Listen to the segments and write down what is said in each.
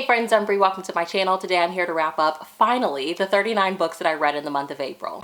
Hey friends, I'm Bree. Welcome to my channel. Today I'm here to wrap up, finally, the 39 books that I read in the month of April.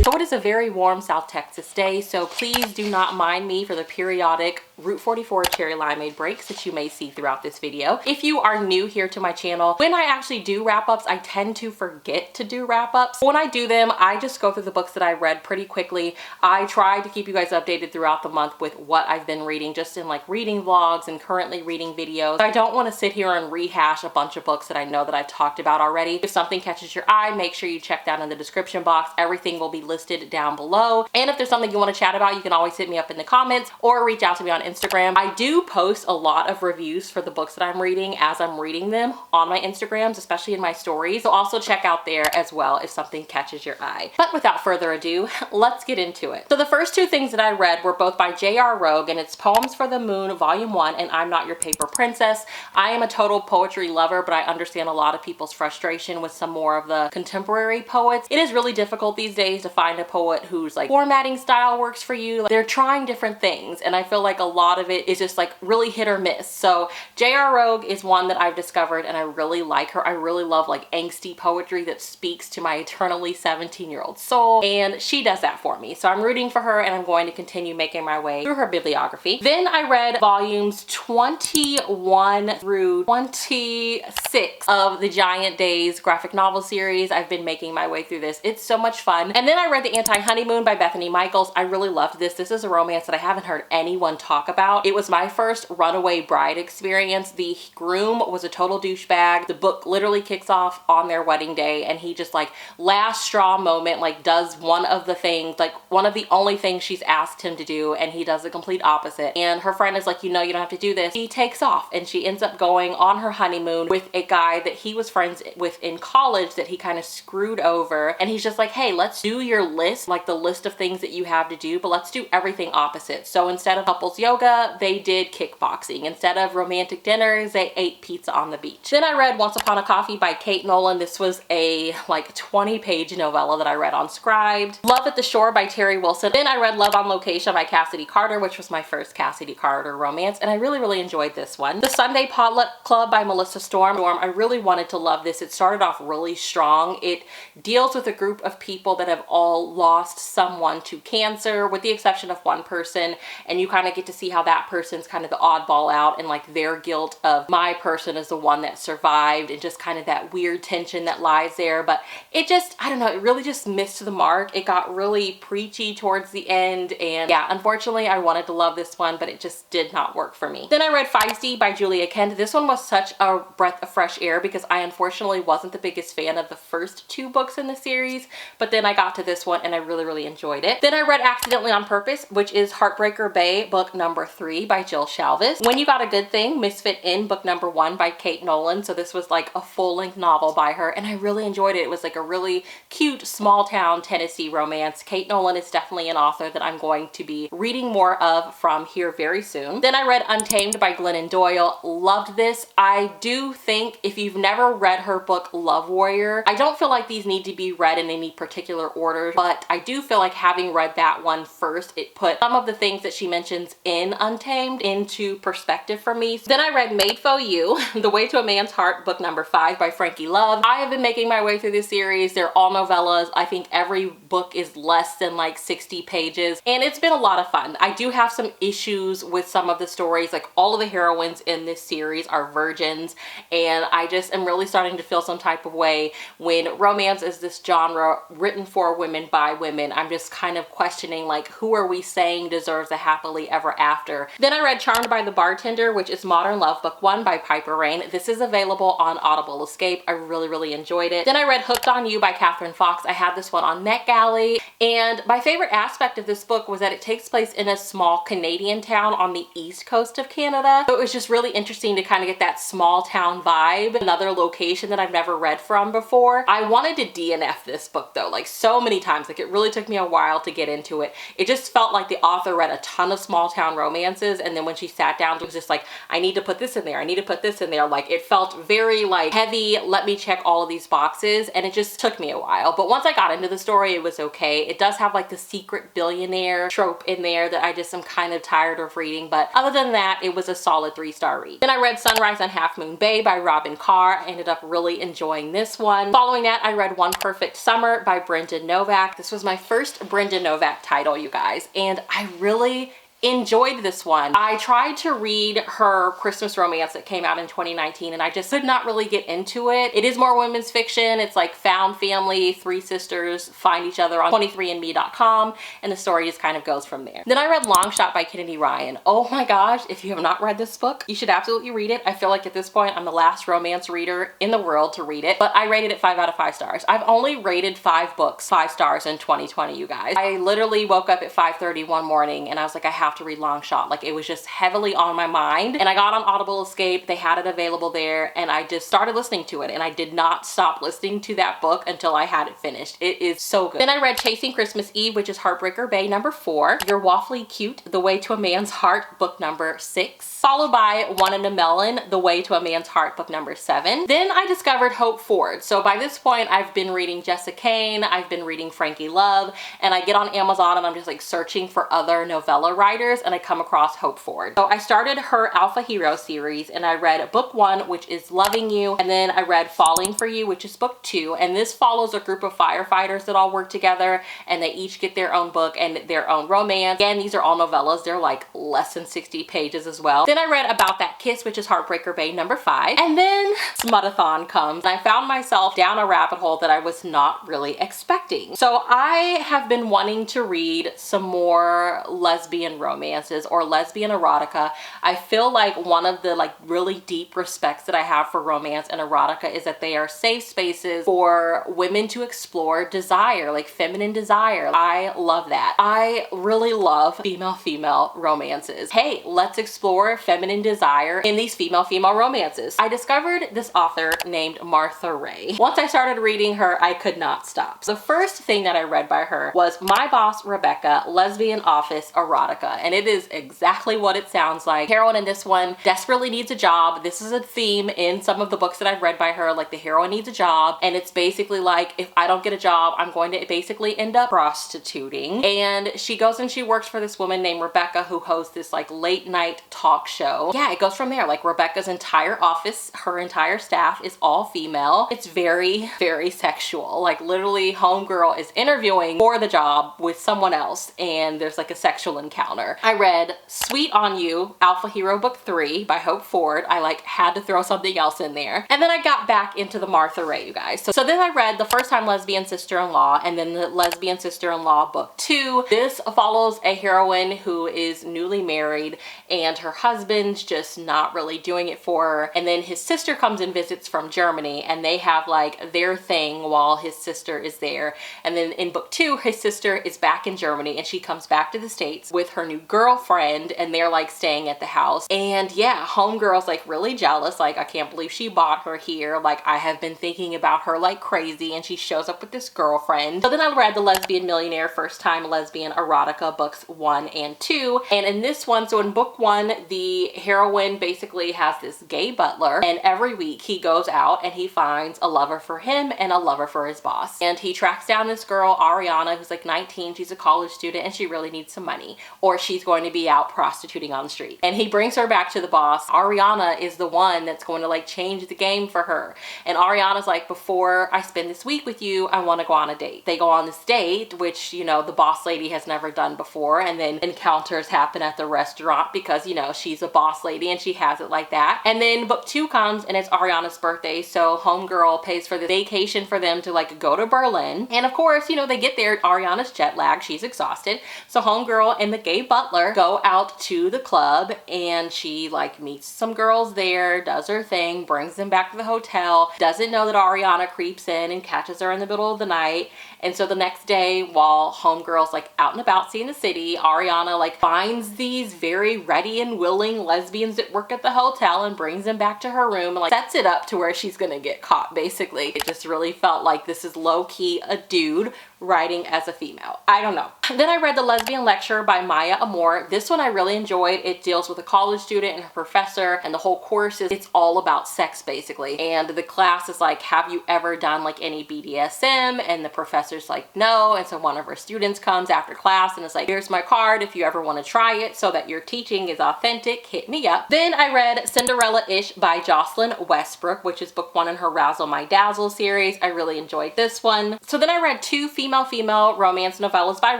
So it is a very warm South Texas day, so please do not mind me for the periodic Route 44 cherry limeade breaks that you may see throughout this video. If you are new here to my channel, when I actually do wrap-ups, I tend to forget to do wrap-ups. When I do them, I just go through the books that I read pretty quickly. I try to keep you guys updated throughout the month with what I've been reading, just in like reading vlogs and currently reading videos. I don't want to sit here and rehash a bunch of books that I know that I've talked about already. If something catches your eye, make sure you check down in the description box. Everything will be listed down below. And if there's something you want to chat about, you can always hit me up in the comments or reach out to me on Instagram. I do post a lot of reviews for the books that I'm reading as I'm reading them on my Instagrams, especially in my stories. So also check out there as well if something catches your eye. But without further ado, let's get into it. So the first two things that I read were both by J.R. Rogue, and it's Poems for the Moon Volume 1 and I'm Not Your Paper Princess. I am a total poetry lover, but I understand a lot of people's frustration with some more of the contemporary poets. It is really difficult these days to find a poet whose like formatting style works for you. They're trying different things, and I feel like a lot of it is just like really hit or miss. So J.R. Rogue is one that I've discovered and I really like her. I really love like angsty poetry that speaks to my eternally 17-year-old soul, and she does that for me. So I'm rooting for her and I'm going to continue making my way through her bibliography. Then I read volumes 21 through 26 of the Giant Days graphic novel series. I've been making my way through this. It's so much fun. And then I read the Anti-Honeymoon by Bethany. I really loved this. This is a romance that I haven't heard anyone talk about. It was my first runaway bride experience. The groom was a total douchebag. The book literally kicks off on their wedding day and he just like last straw moment like does one of the things, like one of the only things she's asked him to do, and he does the complete opposite. And her friend is like, you know, you don't have to do this. He takes off and she ends up going on her honeymoon with a guy that he was friends with in college that he kind of screwed over, and he's just like, hey, let's do your list, like the list of things that you have to do, but let's do everything opposite. So instead of couples yoga, they did kickboxing. Instead of romantic dinners, they ate pizza on the beach. Then I read Once Upon a Coffee by KAIT Nolan. This was a like 20-page novella that I read on Scribd. Love at the Shore by Teri Wilson. Then I read Love on Location by Cassidy Carter, which was my first Cassidy Carter romance, and I really enjoyed this one. The Sunday Potluck Club by Melissa Storm. I really wanted to love this. It started off really strong. It deals with a group of people that have all lost someone to cancer, with the exception of one person, and you kind of get to see how that person's kind of the oddball out and like their guilt of my person is the one that survived, and just kind of that weird tension that lies there. But it just, I don't know, it really just missed the mark. It got really preachy towards the end, and yeah, unfortunately I wanted to love this one, but it just did not work for me. Then I read Feisty by Julia Kent. This one was such a breath of fresh air because I unfortunately wasn't the biggest fan of the first two books in the series, but then I got to this one and I really enjoyed it. Then I read Accidentally on Purpose, which is Heartbreaker Bay book number 3 by SHALVIS. When You Got a Good Thing, Misfit In book number 1 by KAIT Nolan. So this was like a full-length novel by her and I really enjoyed it. It was like a really cute small town Tennessee romance. KAIT Nolan is definitely an author that I'm going to be reading more of from here very soon. Then I read Untamed by Glennon Doyle. Loved this. I do think if you've never read her book Love Warrior, I don't feel like these need to be read in any particular order, but I do feel like having read that one first, it put some of the things that she mentions in Untamed into perspective for me. Then I read Made for You, The Way to a Man's Heart, book number 5 by Frankie Love. I have been making my way through this series. They're all novellas. I think every book is less than like 60 pages and it's been a lot of fun. I do have some issues with some of the stories. Like all of the heroines in this series are virgins, and I just am really starting to feel some type of way when romance is this genre written for women by women. I'm just kind of questioning like, who are we saying deserves a happily ever after? Then I read Charmed by the Bartender, which is Modern Love book 1 by Piper Rayne. This is available on Audible Escape. I really enjoyed it. Then I read Hooked on You by CATHRYN Fox. I had this one on NetGalley, and my favorite aspect of this book was that it takes place in a small Canadian town on the east coast of Canada. So it was just really interesting to kind of get that small town vibe, another location that I've never read from before. I wanted to DNF this book though, like so many times. Like it really took me a while to get into it. It just felt like the author read a ton of small town Romances, and then when she sat down, it was just like, I need to put this in there, I need to put this in there. Like, it felt very like heavy, let me check all of these boxes, and it just took me a while. But once I got into the story, it was okay. It does have like the secret billionaire trope in there that I just am kind of tired of reading, but other than that, it was a solid 3-star read. Then I read Sunrise on Half Moon Bay by Robyn Carr. I ended up really enjoying this one. Following that, I read One Perfect Summer by Brenda Novak. This was my first Brenda Novak title, you guys, and I really enjoyed this one. I tried to read her Christmas romance that came out in 2019, and I just could not really get into it. It is more women's fiction. It's like found family, 3 sisters find each other on 23andme.com, and the story just kind of goes from there. Then I read Long Shot by Kennedy Ryan. Oh my gosh, if you have not read this book, you should absolutely read it. I feel like at this point, I'm the last romance reader in the world to read it, but I rated it 5 out of 5 stars. I've only rated 5 books 5 stars in 2020, you guys. I literally woke up at 5:30 one morning, and I was like, I have to read Long Shot. Like, it was just heavily on my mind, and I got on Audible Escape. They had it available there, and I just started listening to it, and I did not stop listening to that book until I had it finished. It is so good. Then I read Chasing Christmas Eve, which is Heartbreaker Bay number 4, You're Waffle-Y Cute, The Way to a Man's Heart, book number 6, followed by One in a Melon, The Way to a Man's Heart, book number 7. Then I discovered Hope Ford. So by this point, I've been reading Jessica Kane, I've been reading Frankie Love, and I get on Amazon and I'm just like searching for other novella writers, and I come across Hope Ford. So I started her Alpha Hero series, and I read book 1, which is Loving You, and then I read Falling for You, which is book 2, and this follows a group of firefighters that all work together, and they each get their own book and their own romance. Again, these are all novellas. They're like less than 60 pages as well. Then I read About That Kiss, which is Heartbreaker Bay number 5, and then Smutathon comes, and I found myself down a rabbit hole that I was not really expecting. So I have been wanting to read some more lesbian romances or lesbian erotica. I feel like one of the like really deep respects that I have for romance and erotica is that they are safe spaces for women to explore desire, like feminine desire. I love that. I really love female romances. Hey, let's explore feminine desire in these female romances. I discovered this author named Martha Ray. Once I started reading her, I could not stop. The first thing that I read by her was My Boss Rebecca, Lesbian Office Erotica, and it is exactly what it sounds like. Heroine in this one desperately needs a job. This is a theme in some of the books that I've read by her, like the heroine needs a job, and it's basically like, if I don't get a job, I'm going to basically end up prostituting. And she goes and she works for this woman named Rebecca, who hosts this like late night talk show. Yeah, it goes from there. Like, Rebecca's entire office, her entire staff is all female. It's very sexual. Like, literally, homegirl is interviewing for the job with someone else, and there's like a sexual encounter. I read Sweet on You, Alpha Hero book 3 by Hope Ford. I like had to throw something else in there. And then I got back into the Martha Ray, you guys. So then I read The First Time Lesbian Sister-in-Law, and then the Lesbian Sister-in-Law book 2. This follows a heroine who is newly married, and her husband's just not really doing it for her. And then his sister comes and visits from Germany, and they have like their thing while his sister is there. And then in book 2, his sister is back in Germany, and she comes back to the States with her new girlfriend, and they're like staying at the house. And yeah, homegirl's like really jealous. Like, I can't believe she bought her here. Like, I have been thinking about her like crazy, and she shows up with this girlfriend. So then I read The Lesbian Millionaire, First Time Lesbian Erotica, books 1 and 2. And in this one, so in book 1, the heroine basically has this gay butler, and every week he goes out and he finds a lover for him and a lover for his boss. And he tracks down this girl, Ariana, who's like 19. She's a college student, and she really needs some money, or she's going to be out prostituting on the street. And he brings her back to the boss. Ariana is the one that's going to like change the game for her. And Ariana's like, before I spend this week with you, I want to go on a date. They go on this date, which, you know, the boss lady has never done before, and then encounters happen at the restaurant because, you know, she's a boss lady and she has it like that. And then book 2 comes, and it's Ariana's birthday, so homegirl pays for the vacation for them to like go to Berlin. And of course, you know, they get there, Ariana's jet lagged, she's exhausted, so homegirl and the gay butler go out to the club, and she like meets some girls there, does her thing, brings them back to the hotel, doesn't know that Ariana creeps in and catches her in the middle of the night. And so the next day, while homegirl's like out and about seeing the city, Ariana like finds these very ready and willing lesbians that work at the hotel and brings them back to her room and like sets it up to where she's gonna get caught, basically. It just really felt like this is low-key a dude writing as a female. I don't know. Then I read The Lesbian Lecture by Maya Amor. This one I really enjoyed. It deals with a college student and her professor, and the whole course is, it's all about sex basically. And the class is like, have you ever done like any BDSM? And the professor's like, no. And so one of her students comes after class and is like, here's my card if you ever want to try it so that your teaching is authentic, hit me up. Then I read Cinderella-ish by Jocelyn Westbrook, which is book 1 in her Razzle My Dazzle series. I really enjoyed this one. So then I read 2 female romance novellas by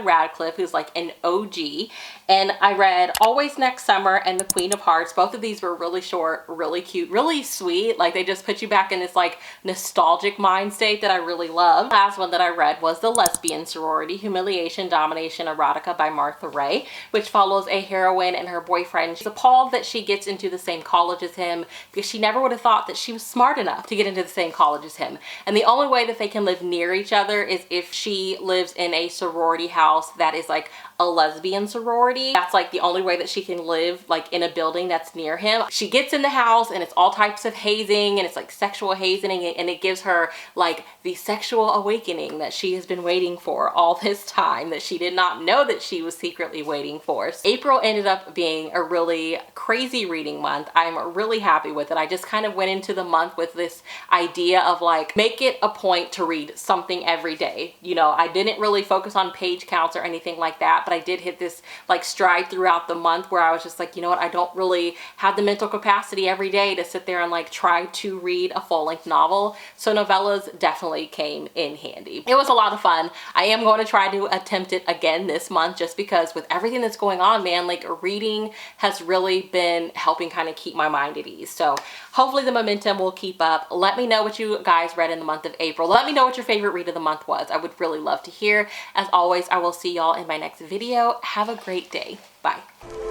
Radcliffe, who's like an OG. And I read Always Next Summer and The Queen of Hearts. Both of these were really short, really cute, really sweet. Like they just put you back in this like nostalgic mind state that I really love. The last one that I read was The Lesbian Sorority, Humiliation, Domination, Erotica by Martha Ray, which follows a heroine and her boyfriend. She's appalled that she gets into the same college as him because she never would have thought that she was smart enough to get into the same college as him. And the only way that they can live near each other is if she lives in a sorority house that is like a lesbian sorority. That's like the only way that she can live like in a building that's near him. She gets in the house and it's all types of hazing and it's like sexual hazing, and it gives her like the sexual awakening that she has been waiting for all this time, that she did not know that she was secretly waiting for. So April ended up being a really crazy reading month. I'm really happy with it. I just kind of went into the month with this idea of like, make it a point to read something every day. You know, I didn't really focus on page counts or anything like that, but I did hit this like stride throughout the month where I was just like, you know what, I don't really have the mental capacity every day to sit there and like try to read a full-length novel. So novellas definitely came in handy. It was a lot of fun. I am going to try to attempt it again this month just because with everything that's going on, man, like reading has really been helping kind of keep my mind at ease. So hopefully the momentum will keep up. Let me know what you guys read in the month of April. Let me know what your favorite read of the month was. I would really love to hear. As always, I will see y'all in my next video. Have a great day. Bye.